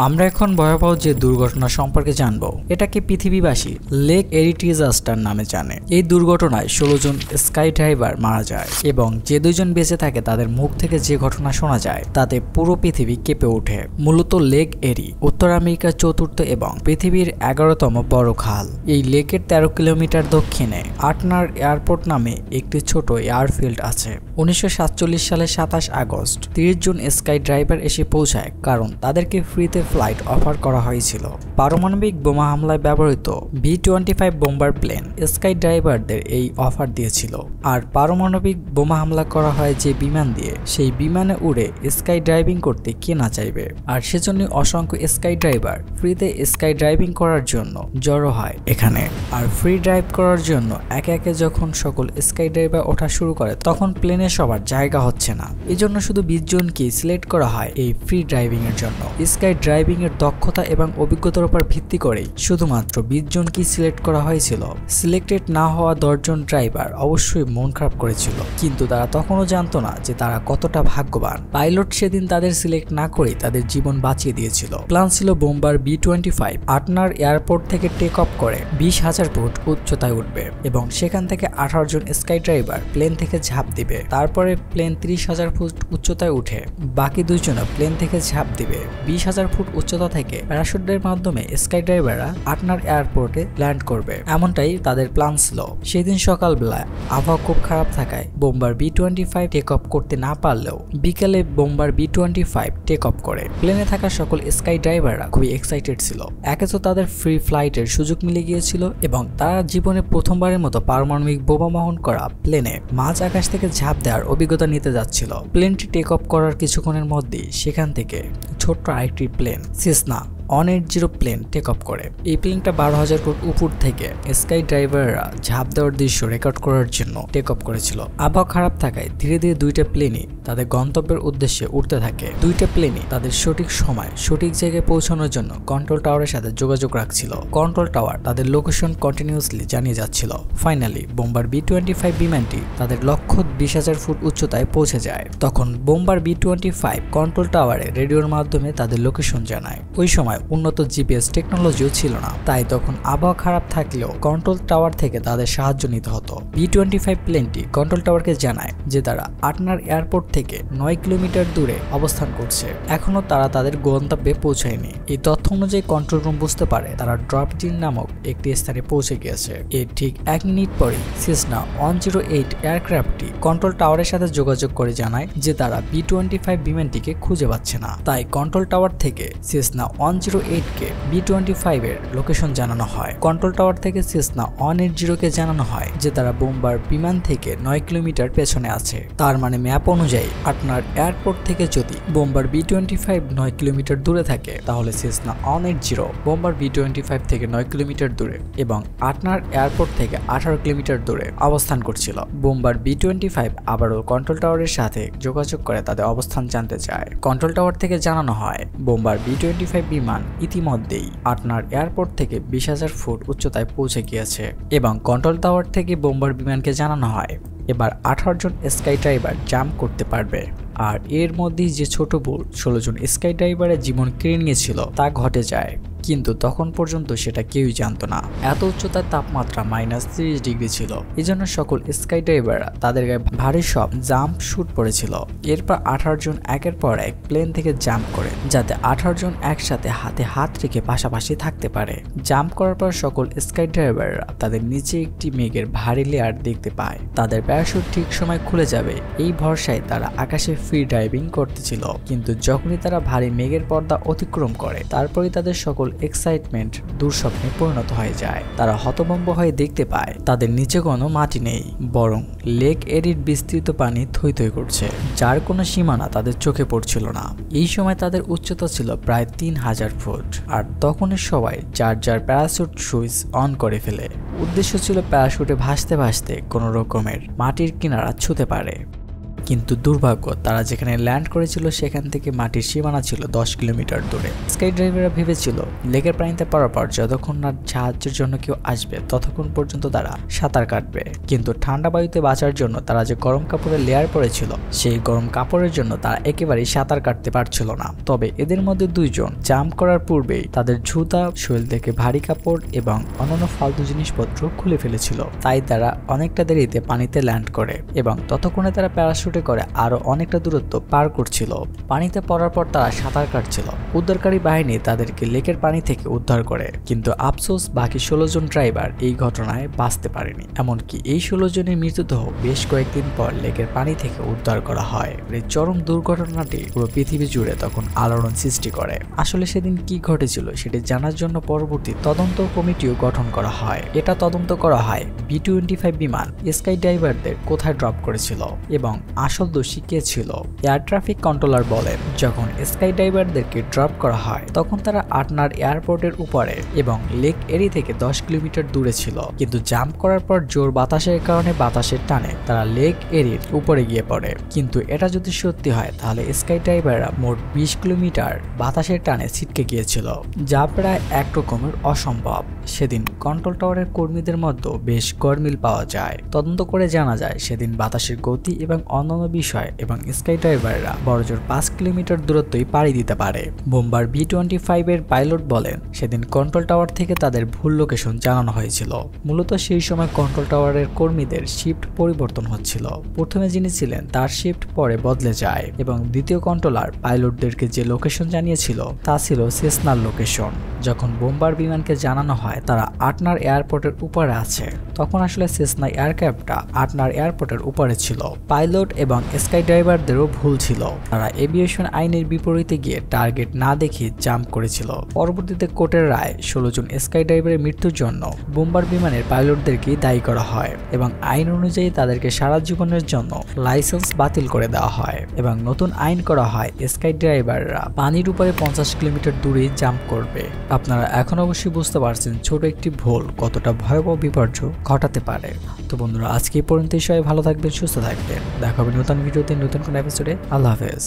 আমরা এখন ভয়াবহ যে দুর্ঘটনা সম্পর্কে জানব এটাকে পৃথিবীবাসী লেক এরি ডিজাস্টার নামে জানে। এই দুর্ঘটনায় 16 জন স্কাই ড্রাইভার মারা যায় এবং যে 2 জন বেঁচে থাকে তাদের মুখ থেকে যে ঘটনা শোনা যায় তাতে পুরো পৃথিবী কেঁপে ওঠে। মূলত লেক এরি উত্তর আমেরিকার চতুর্থ এবং পৃথিবীর 11তম বড় খাল। এই লেকের 13 কিলোমিটার দক্ষিণে আটনার এয়ারপোর্ট নামে একটি ছোট এয়ারফিল্ড আছে। 1947 সালের 27 আগস্ট 30 জন স্কাই ড্রাইভার এসে পৌঁছায় কারণ তাদেরকে ফ্রিতে ফ্লাইট অফার করা হয়েছিল। পারমাণবিক বোমা হামলায় ব্যবহৃত B-25 বোম্বার প্লেন স্কাই ড্রাইভারদের এই অফার দিয়েছিল। আর পারমাণবিক বোমা হামলা করা হয় যে বিমান দিয়ে, সেই বিমানে উড়ে স্কাই ড্রাইভিং করতে কে না চাইবে। আর সেজন্য অসংখ্য স্কাই ড্রাইভার ফ্রিতে স্কাই ড্রাইভিং করার জন্য জড়ো হয় এখানে। আর ফ্রি ড্রাইভ করার জন্য একে একে যখন সকল স্কাই ড্রাইভার ওঠা শুরু করে তখন প্লেনে সবার জায়গা হচ্ছে না। এজন্য শুধু 20 জনকে সিলেক্ট করা হয় এই ফ্রি ড্রাইভিং এর জন্য। স্কাই ড্রাইভিং এর দক্ষতা এবং অভিজ্ঞতার উপর ভিত্তি করে শুধুমাত্র 20 জনকে সিলেক্ট করা হয়েছিল। সিলেক্টেড না হওয়া 10 জন ড্রাইভার অবশ্যই মন খারাপ করেছিল, কিন্তু তারা তখনও জানতো না যে তারা কতটা ভাগ্যবান। পাইলট সেদিন তাদের সিলেক্ট না করে তাদের জীবন বাঁচিয়ে দিয়েছিল। প্ল্যান ছিল বোম্বার B-25 আটনার এয়ারপোর্ট থেকে টেক অফ করে 20,000 ফুট উচ্চতায় উঠবে এবং সেখান থেকে 18 জন স্কাই ড্রাইভার প্লেন থেকে ঝাঁপ দিবে। তারপরে প্লেন 30,000 ফুট উচ্চতায় উঠে বাকি 2 জন প্লেন থেকে ঝাঁপ দিবে। 20,000 ফুট উচ্চতা থেকে প্যারাশুটের মাধ্যমে স্কাই ড্রাইভাররা আটনার এয়ারপোর্টে ল্যান্ড করবে, এমনটাই তাদের প্ল্যান ছিল। সেই দিন সকালবেলা আবহাওয়া খুব খারাপ থাকায় বোম্বার B-25 টেক অফ করতে না পারলেও বিকেলে বোম্বার B-25 টেক অফ করে। প্লেনে থাকা সকল স্কাই ড্রাইভাররা খুবই এক্সাইটেড ছিল। একে তো তাদের ফ্রি ফ্লাইটের সুযোগ মিলে গিয়েছিল এবং তারা জীবনে প্রথমবারের মতো পারমাণবিক বোমা বহন করা প্লেনে মাঝ আকাশ থেকে ঝাঁপ দেওয়ার অভিজ্ঞতা নিতে যাচ্ছিল। প্লেনটি টেক অফ করার কিছুক্ষণের মধ্যেই সেখান থেকে ছোট্ট আরেকটি plane Cessna 180 plane take off করে। এই প্লেনটা 12,000 ফুট উপর থেকে স্কাই ড্রাইভাররা ঝাঁপ দেওয়ার দৃশ্য রেকর্ড করার জন্য টেক অফ করেছিল। আবহাওয়া খারাপ থাকায় ধীরে ধীরে 2টা প্লেনই তাদের গন্তব্যের উদ্দেশ্যে উঠতে থাকে। 2টা প্লেনই তাদের সঠিক সময় সঠিক জায়গায় পৌঁছানোর জন্য কন্ট্রোল টাওয়ারের সাথে যোগাযোগ রাখছিল। কন্ট্রোল টাওয়ার তাদের লোকেশন কন্টিনিউয়াসলি জানিয়ে যাচ্ছিল। ফাইনালি বোম্বার B-25 বিমানটি তাদের লক্ষ্য 20,000 ফুট উচ্চতায় পৌঁছে যায়। তখন বোম্বার B-25 কন্ট্রোল টাওয়ারে রেডিওর মাধ্যমে তাদের লোকেশন জানায়। ওই সময় উন্নত জিপিএস টেকনোলজিও ছিল না, তাই তখন আবহাওয়া খারাপ থাকলেও কন্ট্রোল টাওয়ার থেকে তাদের সাহায্য নিতে হতো। B-25 প্লেনটি কন্ট্রোল টাওয়ারকে জানায় যে তারা আটনার এয়ারপোর্ট থেকে 9 কিলোমিটার দূরে অবস্থান করছে, এখনো তারা তাদের গন্তব্যে পৌঁছায়নি। এই তথ্য অনুযায়ী কন্ট্রোল রুম বুঝতে পারে তারা ড্রপজিন নামক একটি স্থানে পৌঁছে গিয়েছে। এর ঠিক 1 মিনিট পরেই সেসনা 108 এয়ারক্রাফটটি কন্ট্রোল টাওয়ারের সাথে যোগাযোগ করে জানায় যে তারা B-25 বিমানটিকে খুঁজে পাচ্ছে না। তাই কন্ট্রোল টাওয়ার থেকে সেসনা 108কে B-25 এর লোকেশন জানানো হয়। কন্ট্রোল টাওয়ার থেকে সেসনা 180কে জানানো হয় যে তারা বোম্বার বিমান থেকে 9 কিলোমিটার পেছনে আছে। তার মানে ম্যাপ অনুযায়ী আটনার এয়ারপোর্ট থেকে যদি বোম্বার B-25 9 কিলোমিটার দূরে থাকে তাহলে সেসনা 180 বোম্বার B-25 থেকে 9 কিলোমিটার দূরে এবং আটনার এয়ারপোর্ট থেকে 18 কিলোমিটার দূরে অবস্থান করছিল। বোম্বার B-25 আবারও কন্ট্রোল টাওয়ারের সাথে যোগাযোগ করে তাদের অবস্থান জানতে চায়। কন্ট্রোল টাওয়ার থেকে জানানো হয় বোম্বার B-25 বিমান ইতিমধ্যেই আটনার এয়ারপোর্ট থেকে 20,000 ফুট উচ্চতায় পৌঁছে গিয়েছে এবং কন্ট্রোল টাওয়ার থেকে বোম্বার বিমানকে জানানো হয় এবার 18 জন স্কাই ড্রাইভার জাম্প করতে পারবে। আর এর মধ্যেই যে ছোট ভুল 16 জন স্কাই ড্রাইভারের জীবন কেড়ে নিয়েছিল তা ঘটে যায়, কিন্তু তখন পর্যন্ত সেটা কেউই জানতো না। এত উচ্চতার তাপমাত্রা -30 ডিগ্রি ছিল, এজন্য সকল স্কাই ড্রাইভাররা তাদের গায়ে ভারী সব জাম্প শুট পড়েছিল। এরপর 18 জন একের পর এক প্লেন থেকে জাম্প করে যাতে 18 জন একসাথে হাতে হাত রেখে পাশাপাশি থাকতে পারে। জাম্প করার পর সকল স্কাই ড্রাইভাররা তাদের নিচে একটি মেঘের ভারী লেয়ার দেখতে পায়। তাদের প্যারাশুট ঠিক সময় খুলে যাবে এই ভরসায় তারা আকাশে ফ্রি ড্রাইভিং করতেছিল, কিন্তু যখনই তারা ভারী মেঘের পর্দা অতিক্রম করে তারপরই তাদের সকল এক্সাইটমেন্ট দুঃস্বপ্নে পরিণত হয়ে যায়। তারা হতভম্ব হয়ে দেখতে পায় তাদের নিচে কোনো মাটি নেই, বরং লেক এরির বিস্তৃত পানি থই থই করছে, যার কোনো সীমানা তাদের চোখে পড়ছিল না। এই সময় তাদের উচ্চতা ছিল প্রায় 3,000 ফুট। আর তখনই সবাই যার যার প্যারাশুট সুইচ অন করে ফেলে। উদ্দেশ্য ছিল প্যারাশুটে ভাসতে ভাসতে কোনো রকমের মাটির কিনারা ছুঁতে পারে। কিন্তু দুর্ভাগ্য তারা যেখানে ল্যান্ড করেছিল সেখান থেকে মাটির সীমানা ছিল 10 কিলোমিটার দূরে। স্কাই ড্রাইভাররা ভেবেছিল লেকের পানিতে পড়ার পর যতক্ষণ না সাহায্যের জন্য কেউ আসবে ততক্ষণ পর্যন্ত তারা সাঁতার কাটবে, কিন্তু ঠান্ডা বায়ুতে বাঁচার জন্য তারা যে গরম কাপড়ের লেয়ার পরেছিল সেই গরম কাপড়ের জন্য তারা একেবারেই সাঁতার কাটতে পারছিল না। তবে এদের মধ্যে দুইজন জাম্প করার পূর্বেই তাদের জুতা, শরীর থেকে ভারী কাপড় এবং অন্যান্য ফালতু জিনিসপত্র খুলে ফেলেছিল, তাই তারা অনেকটা দেরিতে পানিতে ল্যান্ড করে এবং ততক্ষণে তারা প্যারাশুটে করে আরো অনেকটা দূরত্ব পার করছিল। পানিতে পড়ার পর তারা সাঁতার কাটছিল। উদ্ধারকারী বাহিনী তাদেরকে লেকের পানি থেকে উদ্ধার করে, কিন্তু আফসোস বাকি 16 জন ড্রাইভার এই ঘটনায় বাঁচতে পারেনি। এমনকি এই 16 জনের মৃতদেহ বেশ কয়েকদিন পর লেকের পানি থেকে উদ্ধার করা হয়। এই চরম দুর্ঘটনাটি পুরো পৃথিবী জুড়ে তখন আলোড়ন সৃষ্টি করে। আসলে সেদিন কি ঘটেছিল সেটি জানার জন্য পরবর্তী তদন্ত কমিটিও গঠন করা হয়। এটা তদন্ত করা হয় B-25 বিমান স্কাই ড্রাইভারদের কোথায় ড্রপ করেছিল এবং আসল দোষী কে ছিল। এয়ার ট্রাফিক কন্ট্রোলার বলেন, যখন স্কাই ড্রাইভারদেরকে ড্রপ করা হয় তখন তারা আটনার এয়ারপোর্টের উপরে এবং লেক এরি থেকে 10 কিলোমিটার দূরে ছিল, কিন্তু জাম্প করার পর জোর বাতাসের কারণে বাতাসের টানে তারা লেক এরির উপরে গিয়ে পড়ে। কিন্তু এটা যদি সত্যি হয় তাহলে স্কাই ড্রাইভাররা মোট 20 কিলোমিটার বাতাসের টানে ছিটকে গিয়েছিল, যা প্রায় এক রকমের অসম্ভব। সেদিন কন্ট্রোল টাওয়ারের কর্মীদের মধ্যে বেশ গরমিল পাওয়া যায়। তদন্ত করে জানা যায় সেদিন বাতাসের গতি এবং অন্যান্য বিষয় এবং স্কাই ড্রাইভাররা বড়জোর 5 কিলোমিটার দূরত্বই পাড়ি দিতে পারে। বোম্বার B-25 এর পাইলট বলেন, সেদিন কন্ট্রোল টাওয়ার থেকে তাদের ভুল লোকেশন জানানো হয়েছিল। মূলত সেই সময় কন্ট্রোল টাওয়ারের কর্মীদের শিফট পরিবর্তন হচ্ছিল। প্রথমে যিনি ছিলেন তার শিফট পরে বদলে যায় এবং দ্বিতীয় কন্ট্রোলার পাইলটদেরকে যে লোকেশন জানিয়েছিল তা ছিল সেসনার লোকেশন। যখন বোম্বার বিমানকে জানানো হয় তারা আটনার এয়ারপোর্টের উপরে আছে, তখন আসলে সেসনা এয়ারক্রাফটটা আটনার এয়ারপোর্টের উপরে ছিল। পাইলট এবং স্কাই ড্রাইভারদেরও ভুল ছিল, তারা এভিয়েশন আইনের বিপরীতে গিয়ে টার্গেট না দেখে জাম্প করেছিল। পরবর্তীতে কোর্টের রায় 16 জন স্কাই ড্রাইভারের মৃত্যুর জন্য বোম্বার বিমানের পাইলটদেরকেই দায়ী করা হয় এবং আইন অনুযায়ী তাদেরকে সারা জীবনের জন্য লাইসেন্স বাতিল করে দেওয়া হয় এবং নতুন আইন করা হয় স্কাই ড্রাইভাররা পানির উপরে 50 কিলোমিটার দূরে জাম্প করবে। আপনারা এখন অবশ্যই বুঝতে পারছেন ছোট একটি ভুল কতটা ভয়াবহ বিপর্যয় ঘটাতে পারে। তো বন্ধুরা, আজকে এই পর্যন্তই। সবাই ভালো থাকবেন, সুস্থ থাকবেন। দেখা হবে নতুন ভিডিওতে, নতুন কোনো এপিসোডে। আল্লাহ হাফেজ।